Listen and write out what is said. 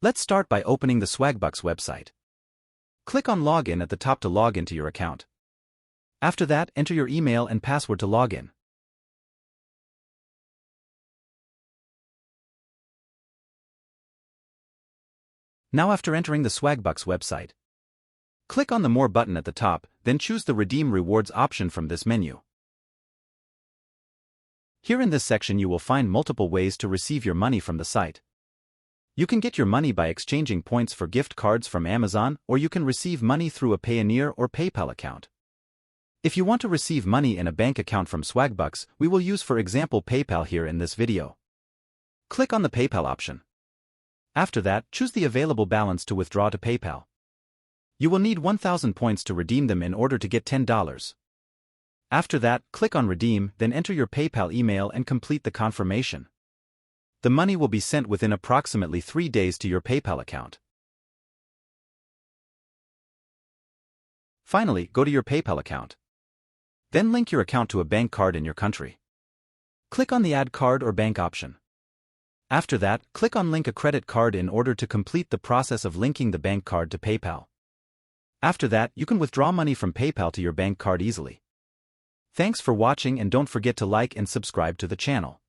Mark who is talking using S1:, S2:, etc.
S1: Let's start by opening the Swagbucks website. Click on Login at the top to log into your account. After that, enter your email and password to log in. Now after entering the Swagbucks website, click on the More button at the top, then choose the Redeem Rewards option from this menu. Here in this section you will find multiple ways to receive your money from the site. You can get your money by exchanging points for gift cards from Amazon, or you can receive money through a Payoneer or PayPal account. If you want to receive money in a bank account from Swagbucks, we will use for example PayPal here in this video. Click on the PayPal option. After that, choose the available balance to withdraw to PayPal. You will need 1,000 points to redeem them in order to get $10. After that, click on Redeem, then enter your PayPal email and complete the confirmation. The money will be sent within approximately 3 days to your PayPal account. Finally, go to your PayPal account. Then link your account to a bank card in your country. Click on the Add Card or Bank option. After that, click on Link a credit card in order to complete the process of linking the bank card to PayPal. After that, you can withdraw money from PayPal to your bank card easily. Thanks for watching and don't forget to like and subscribe to the channel.